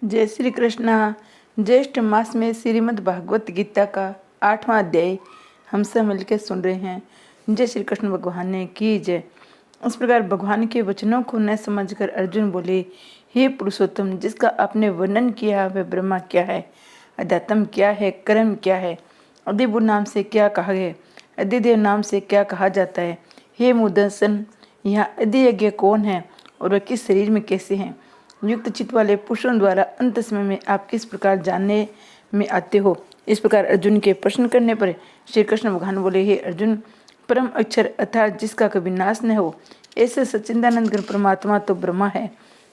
जय श्री कृष्णा। ज्येष्ठ मास में श्रीमद् भागवत गीता का 8वां अध्याय हम सब मिलकर सुन रहे हैं। जय श्री कृष्ण भगवान ने की जय। इस प्रकार भगवान के वचनों को न समझकर अर्जुन बोले, हे पुरुषोत्तम, जिसका आपने वर्णन किया वह ब्रह्मा क्या है, अध्यात्म क्या है, कर्म क्या है, अधिभु नाम से क्या कहा है, अधिदेव नाम से क्या कहा जाता है। हे मुदसन, यहाँ अधियज्ञ कौन है और वह किस शरीर में कैसे हैं। युक्त चित्त वाले पुरुषों द्वारा अंत समय में आप किस प्रकार जानने में आते हो। इस प्रकार अर्जुन के प्रश्न करने पर श्री कृष्ण भगवान बोले, हे अर्जुन, परम अक्षर अर्थात जिसका कभी नाश न हो, ऐसे सच्चिदानंद घन परमात्मा तो ब्रह्मा है।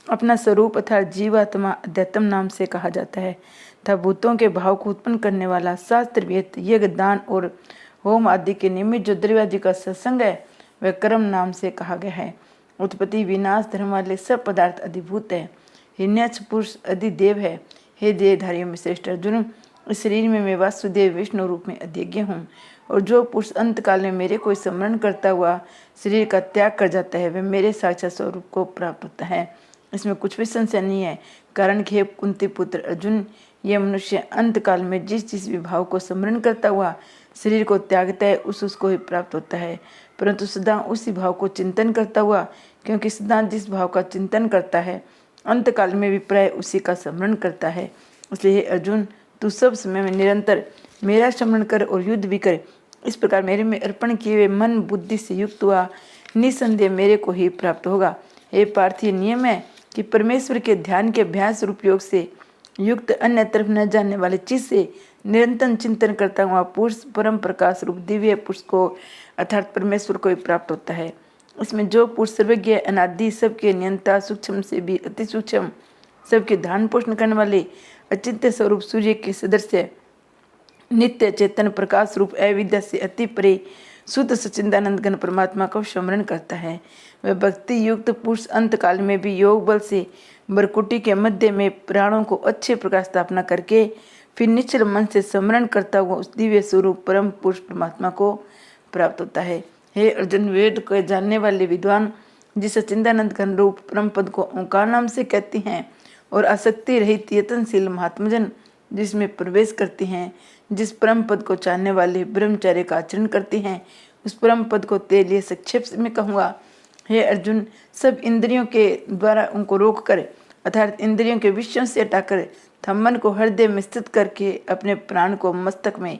अपना स्वरूप अर्थात जीवात्मा अध्यात्म नाम से कहा जाता है तथा भूतों के भाव को उत्पन्न करने वाला शास्त्र वेद यज्ञ दान और होम आदि के निमित्त जो द्रव्यादि का सत्संग है वह कर्म नाम से कहा गया है। उत्पत्ति विनाश धर्म वाले सब पदार्थ अधिभूत है। हिन्याच पुरुष अधिदेव है। हे देहधारियों में श्रेष्ठ अर्जुन, इस शरीर में मैं वासुदेव विष्णु रूप में अध्यज्ञ हूँ, और जो पुरुष अंत काल में मेरे को स्मरण करता हुआ शरीर का त्याग कर जाता है वह मेरे साक्षात स्वरूप को प्राप्त होता है। इसमें कुछ भी संशय नहीं है, कारण कि हे कुंती पुत्र अर्जुन, यह मनुष्य अंत काल में जिस जिस विभाव को स्मरण करता हुआ शरीर को त्यागता है उसको ही प्राप्त होता है, परंतु सदा उसी भाव को चिंतन करता हुआ, क्योंकि सदा जिस भाव का चिंतन करता है अंत काल में भी प्राय उसी का स्मरण करता है। इसलिए हे अर्जुन, तू सब समय में निरंतर मेरा स्मरण कर और युद्ध भी कर। इस प्रकार मेरे में अर्पण किए हुए मन बुद्धि से युक्त हुआ निसंदेह मेरे को ही प्राप्त होगा। हे पार्थिव, नियम है कि परमेश्वर के ध्यान के अभ्यास रूप योग से युक्त अन्य तरफ न जानने वाले चीज से निरंतर चिंतन करता हुआ पुरुष परम प्रकाश रूप दिव्य पुरुष को अर्थात परमेश्वर को ही प्राप्त होता है। इसमें जो पुरुष सर्वज्ञ अनादि सबके नियंता सूक्ष्म से भी अति सूक्ष्म सबके धारण पोषण करने वाले अचिंत्य स्वरूप सूर्य के सदस्य नित्य चेतन प्रकाश रूप अविद्या से अति परे शुद्ध सच्चिदानंद घन परमात्मा को स्मरण करता है, वह भक्ति युक्त पुरुष अंत काल में भी योग बल से बरकुटी के मध्य में प्राणों को अच्छे प्रकार स्थापना करके फिर निश्चल मन से स्मरण करता हुआ उस दिव्य स्वरूप परम पुरुष परमात्मा को प्राप्त होता है। हे अर्जुन, वेद को जानने वाले विद्वान जिस सच्चिदानंद घन रूप परम पद को ओंकार नाम से कहते हैं और आसक्ति रहित यतनशील महात्मजन जिसमें प्रवेश करते हैं, जिस परम पद को जानने वाले ब्रह्मचर्य का आचरण करते हैं, उस परम पद को तेरे लिए संक्षेप में कहूँगा। हे अर्जुन, सब इंद्रियों के द्वारा उनको रोक कर अर्थात इंद्रियों के विषयों से हटाकर मन को हृदय में स्थित करके अपने प्राण को मस्तक में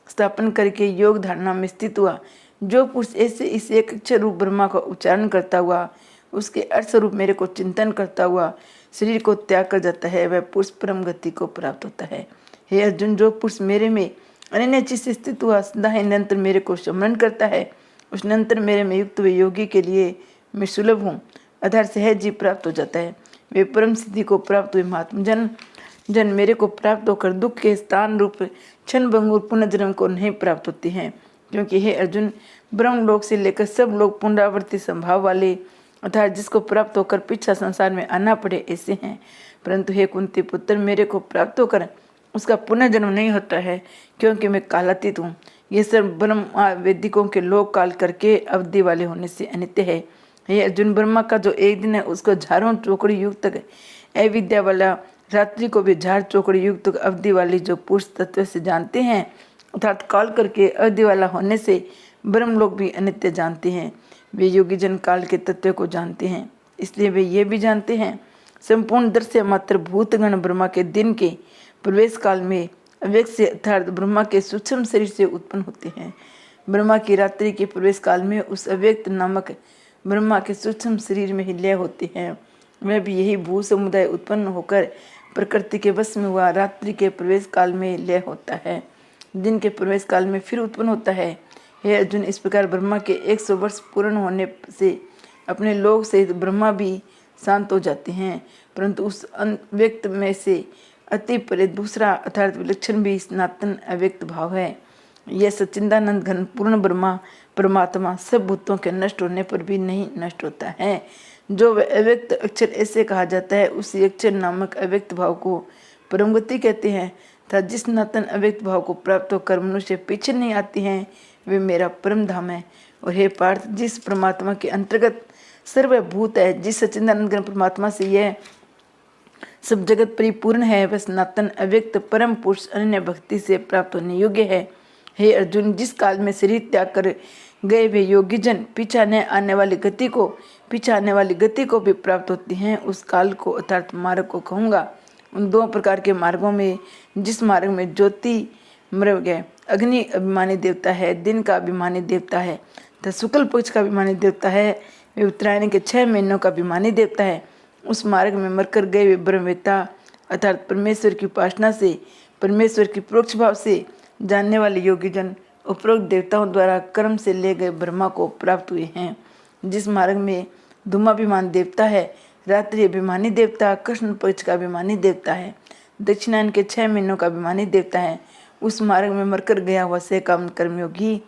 स्थापन करके योग धारणा में स्थित हुआ, जो पुरुष ऐसे इस एक अक्षर रूप ब्रह्मा का उच्चारण करता हुआ उसके अर्थ स्वरूप मेरे को चिंतन करता हुआ शरीर को त्याग कर जाता है, वह पुरुष परम गति को प्राप्त होता है। हे अर्जुन, जो पुरुष मेरे में अनन्य चित्त से स्थित हुआ सदा ही निरंतर मेरे को स्मरण करता है, उस निरंतर मेरे में युक्त हुए योगी के लिए मैं सुलभ हूँ अर्थात सहज ही प्राप्त हो जाता है। वे परम सिद्धि को प्राप्त हुए महात्मा जन मेरे को प्राप्त होकर दुख के स्थान रूप क्षण भंगुर पुनर्जन्म को नहीं प्राप्त होते हैं, क्योंकि हे अर्जुन, ब्रह्म लोक से लेकर सब लोग पुनरावृत्ति संभाव वाले अर्थात जिसको प्राप्त होकर पीछा संसार में आना पड़े ऐसे हैं, परंतु हे कुंती पुत्र, मेरे को प्राप्त होकर उसका पुनर्जन्म नहीं होता है, क्योंकि मैं कालातीत हूँ। ये सब ब्रह्म वैदिकों के लोक काल करके अवधि वाले होने से अनित्य है। हे अर्जुन, ब्रह्मा का जो एक दिन है उसको झारों चौकड़ी युक्त अविद्या वाला, रात्रि को भी झाड़ चौकड़ी युक्त अवधि वाली जो पुरुष तत्व से जानते हैं अर्थात काल करके अवधि वाला होने से ब्रह्म लोग भी अनित्य जानते हैं। वे योगी जन काल के तत्व को जानते हैं, इसलिए वे ये भी जानते हैं संपूर्ण दृश्य मात्र भूतगण ब्रह्मा के दिन के प्रवेश काल में अव्यक्त से अर्थात ब्रह्मा के सूक्ष्म शरीर से उत्पन्न होते हैं। ब्रह्मा की रात्रि के प्रवेश काल में उस अव्यक्त नामक ब्रह्मा के सूक्ष्म शरीर में ही लय होते हैं। वह भी यही भू समुदाय उत्पन्न होकर प्रकृति के वश में हुआ रात्रि के प्रवेश काल में लय होता है, दिन के प्रवेश काल में फिर उत्पन्न होता है। हे अर्जुन, इस प्रकार ब्रह्मा के 100 वर्ष पूर्ण होने से अपने लोक से ब्रह्मा भी शांत हो जाते हैं, परंतु उस अव्यक्त में से अति परे दूसरा अर्थात विलक्षण भी सनातन अव्यक्त भाव है। यह सच्चिदानंद घन पूर्ण ब्रह्मा परमात्मा सब भूतों के नष्ट होने पर भी नहीं नष्ट होता है। जो वह अव्यक्त अक्षर ऐसे कहा जाता है, उसी अक्षर नामक अव्यक्त भाव को परमगति कहते हैं तथा जिस सनातन अव्यक्त भाव को प्राप्त होकर मनुष्य पीछे नहीं आती हैं वे मेरा परम धाम है। और हे पार्थ, जिस परमात्मा के अंतर्गत सर्वभूत है, जिस सच्चिदानंद घन परमात्मा से यह सब जगत परिपूर्ण है, वह सनातन अव्यक्त परम पुरुष अनन्य भक्ति से प्राप्त होने योग्य है। हे अर्जुन, जिस काल में शरीर त्याग कर गए वे योगी जन पीछा आने वाली गति को भी प्राप्त होती हैं, उस काल को अर्थात मार्ग को कहूँगा। उन दो प्रकार के मार्गों में जिस मार्ग में ज्योति मृग है, अग्नि अभिमानी देवता है, दिन का अभिमानी देवता है तथा शुक्ल पक्ष का अभिमानी देवता है, वे उत्तरायण के 6 महीनों का अभिमानी देवता है, उस मार्ग में मरकर गए वे ब्रह्मवेत्ता अर्थात परमेश्वर की उपासना से, परमेश्वर की परोक्ष भाव से जानने वाले योगी जन उपरोक्त देवताओं द्वारा कर्म से ले गए ब्रह्मा को प्राप्त हुए हैं। जिस मार्ग में धूमाभिमान देवता है, रात्रि अभिमानी देवता, कृष्ण पक्ष का अभिमानी देवता है, दक्षिणायन के 6 महीनों का अभिमानी देवता है, उस मार्ग में मरकर गया हुआ से काम कर्मयोगी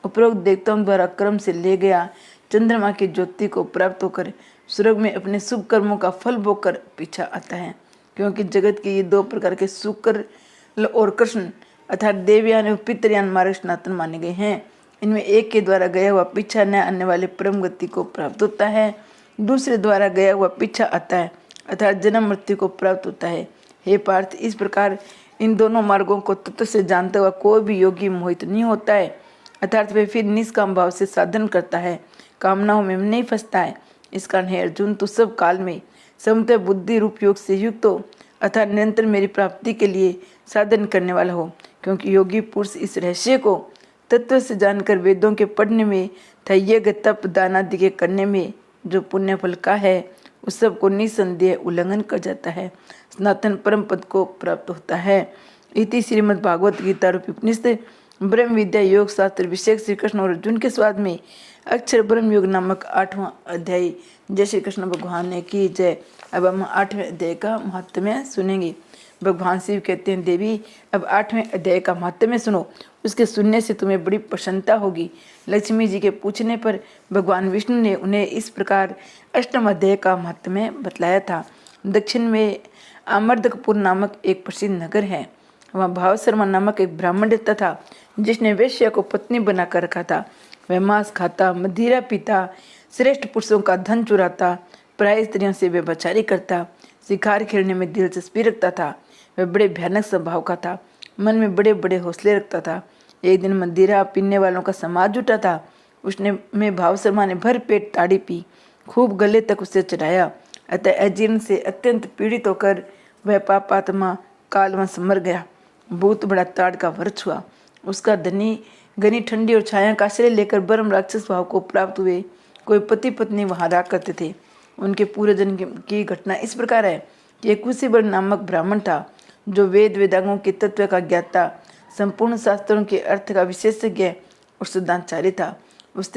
उपरोक्त देवताओं द्वारा कर्म से ले गया चंद्रमा की ज्योति को प्राप्त होकर स्वर्ग में अपने शुभ कर्मों का फल भोगकर पीछा आता है। क्योंकि जगत के ये 2 प्रकार के शुक्र और कृष्ण अर्थात देवयान और पितरयान मार्ग सनातन माने गए हैं। इनमें एक के द्वारा गया हुआ पीछा न आने वाले परम गति को प्राप्त होता है, दूसरे द्वारा गया हुआ पीछा आता है अर्थात जन्म मृत्यु को प्राप्त होता है। हे पार्थ, इस प्रकार इन दोनों मार्गों को तत्व से जानते हुआ कोई भी योगी मोहित नहीं होता है, अर्थात वे फिर निष्काम भाव से साधन करता है, कामनाओं में नहीं फंसता है। इस कारण हे अर्जुन, तू सब काल में समता बुद्धि रूप योग से युक्त हो अर्थात निरंतर मेरी प्राप्ति के लिए साधन करने वाला हो। क्योंकि योगी पुरुष इस रहस्य को तत्व से जानकर वेदों के पढ़ने में तथा यज्ञ तप दान आदि के करने में जो पुण्य फल का है उस सब को निसंदेह उल्लंघन कर जाता है, सनातन परम पद को प्राप्त होता है। इति श्रीमद् भागवत गीता रूपी उपनिषद ब्रह्म विद्या योग शास्त्र विषय श्री कृष्ण और अर्जुन के स्वाद में अक्षर ब्रह्म योग नामक 8वां अध्याय जय श्री कृष्ण भगवान ने की जय। अब हम 8वें अध्याय का महात्म्य सुनेंगे। भगवान शिव कहते हैं, देवी अब 8वें अध्याय का महात्म्य सुनो, उसके सुनने से तुम्हें बड़ी प्रसन्नता होगी। लक्ष्मी जी के पूछने पर भगवान विष्णु ने उन्हें इस प्रकार 8वें अध्याय का महात्म्य बतलाया था। दक्षिण में आमर्दकपुर नामक एक प्रसिद्ध नगर है, वहाँ भाव शर्मा नामक एक ब्राह्मण रहता था जिसने वेश्या को पत्नी बनाकर रखा था। वह मांस खाता, मदिरा पीता, श्रेष्ठ पुरुषों का धन चुराता, प्राय स्त्रियों से व्यभिचारी करता, शिकार खेलने में दिलचस्पी रखता था। वह बड़े भयानक स्वभाव का था, मन में बड़े बड़े हौसले रखता था। एक दिन मदिरा पीने वालों का समाज जुटा था, उसने में भाव शर्मा ने भर पेट ताड़ी पी, खूब गले तक उसे चढ़ाया। अतः अजीर्ण से अत्यंत पीड़ित होकर वह पापात्मा कालवश मर गया। बहुत बड़ा ताड़ का वर्ष हुआ। उसका धनी घनी ठंडी और छाया का आश्रय लेकर ब्रह्म राक्षस भाव को प्राप्त हुए कोई पति पत्नी वहां रहा करते थे। उनके पूरे जन्म की घटना इस प्रकार है कि एक कुशीबल नामक ब्राह्मण था जो वेद वेदांगों के तत्व का ज्ञाता, संपूर्ण शास्त्रों के अर्थ का विशेषज्ञ और सिद्धांतचारी था। उस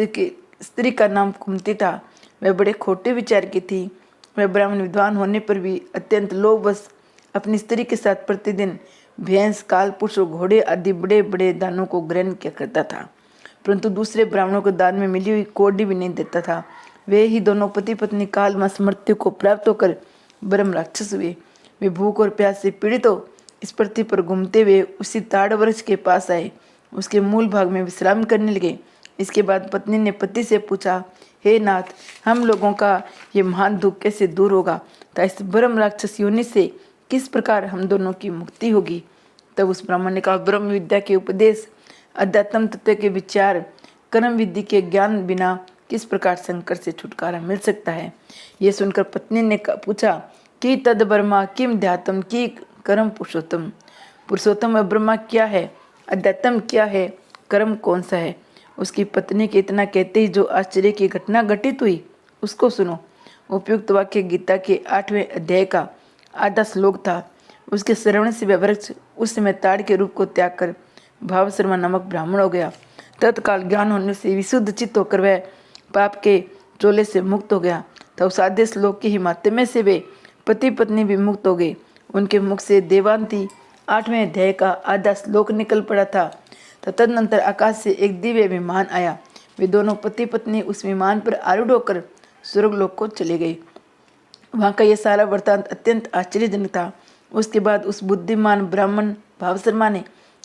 स्त्री का नाम कुंती था। वह बड़े खोटे विचार की थी। वह ब्राह्मण विद्वान होने पर भी अत्यंत लोभवश अपनी स्त्री के साथ प्रतिदिन भैंस, काल पुरुष और घोड़े आदि बड़े बड़े दानों को ग्रहण किया करता था, परंतु दूसरे ब्राह्मणों को दान में मिली हुई कौड़ी भी नहीं देता था। वे ही दोनों पति पत्नी कालवश मृत्यु को प्राप्त होकर ब्रह्म राक्षस हुए। वे भूख और प्यास से पीड़ित हो इस पृथ्वी पर घूमते हुए उसी ताड़ वृक्ष के पास आए, उसके मूल भाग में विश्राम करने लगे। इसके बाद पत्नी ने पति से पूछा, हे नाथ, हम लोगों का ये महान दुख कैसे दूर होगा तथा इस ब्रह्म राक्षस योनि से किस प्रकार हम दोनों की मुक्ति होगी। तब उस ब्राह्मण ने कहा, ब्रह्म विद्या के उपदेश, अध्यात्म तत्व के विचार, कर्म विधि के ज्ञान बिना किस प्रकार संकट से छुटकारा मिल सकता है। ये सुनकर पत्नी ने पूछा कि तद ब्रह्मा किम ध्यातम की कर्म पुरुषोत्तम। पुरुषोत्तम व ब्रह्मा क्या है, अध्यात्म क्या है, कर्म कौन सा है। उसकी पत्नी के इतना कहते ही जो आश्चर्य की घटना घटित हुई उसको सुनो। उपयुक्त वाक्य गीता के 8वें अध्याय का आधा श्लोक था। उसके श्रवण से वह वृक्ष उस समय ताड़ के रूप को त्याग कर भाव शर्मा नामक ब्राह्मण हो गया। तत्काल ज्ञान होने से विशुद्ध चित्त होकर वह पाप के चोले से मुक्त हो गया। तो उस आधे श्लोक की ही माध्यम से वे पति पत्नी भी मुक्त हो गए। उनके मुख से देवांती 8वें अध्याय का आधा श्लोक निकल पड़ा था। तो तदनंतर आकाश से एक दिव्य विमान आया। वे दोनों पति पत्नी उस विमान पर आरूढ़ होकर स्वर्गलोक को चले गए। वहाँ का यह सारा वृत्तांत अत्यंत आश्चर्यजनक था। उसके बाद उस बुद्धिमान ब्राह्मण भाव शर्मा ने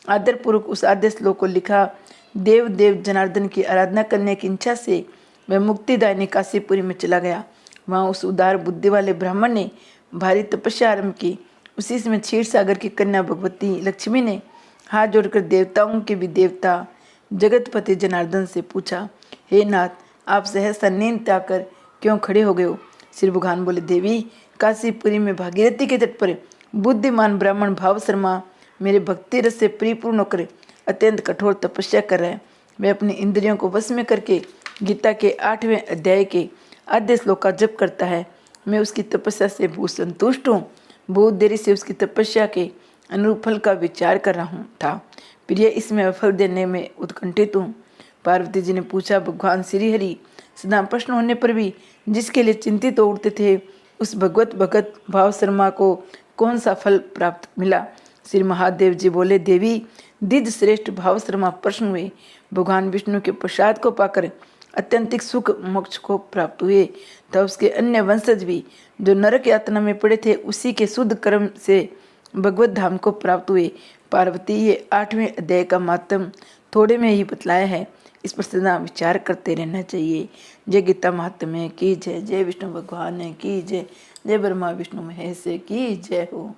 आदरपूर्वक उस आद्य श्लोक को लिखा। देव देव जनार्दन की आराधना करने की इच्छा से वह मुक्तिदायिनी काशीपुरी में चला गया। वहाँ उस उदार बुद्धि वाले ब्राह्मण ने भारी तपस्या आरंभ की। उसी समय क्षीर सागर की कन्या भगवती लक्ष्मी ने हाथ जोड़कर देवताओं के भी देवता जगतपति जनार्दन से पूछा, हे नाथ, आप सहसा नींद त्यागकर क्यों खड़े हो गए हो? श्री भगवान बोले, देवी, काशीपुरी में भागीरथी के तट पर बुद्धिमान ब्राह्मण भाव शर्मा मेरे भक्ति रस से परिपूर्ण होकर अत्यंत कठोर तपस्या कर रहा है। वह अपनी इंद्रियों को वश में करके गीता के 8वें अध्याय के आद्य श्लोक का जप करता है। मैं उसकी तपस्या से बहुत संतुष्ट हूँ। बहुत देरी से उसकी तपस्या के अनुरूप फल का विचार कर रहा था। प्रिय, इसमें फल देने में उत्कंठित हूँ। पार्वती जी ने पूछा, भगवान श्री हरि सदा प्रश्न होने पर भी जिसके लिए चिंतित हो उठते थे, उस भगवत भगत भाव शर्मा को कौन सा फल प्राप्त मिला? श्री महादेव जी बोले, देवी, द्विज श्रेष्ठ भाव शर्मा प्रश्न हुए। भगवान विष्णु के प्रसाद को पाकर अत्यंतिक सुख मोक्ष को प्राप्त हुए। तब उसके अन्य वंशज भी जो नरक यातना में पड़े थे, उसी के शुद्ध कर्म से भगवत धाम को प्राप्त हुए। पार्वती, ये 8वें अध्याय का मातम थोड़े में ही बतलाया है। इस पर सदा विचार करते रहना चाहिए। जय गीता महात्म्य की जय। जय विष्णु भगवान की जय। जय ब्रह्मा विष्णु महेश की जय हो।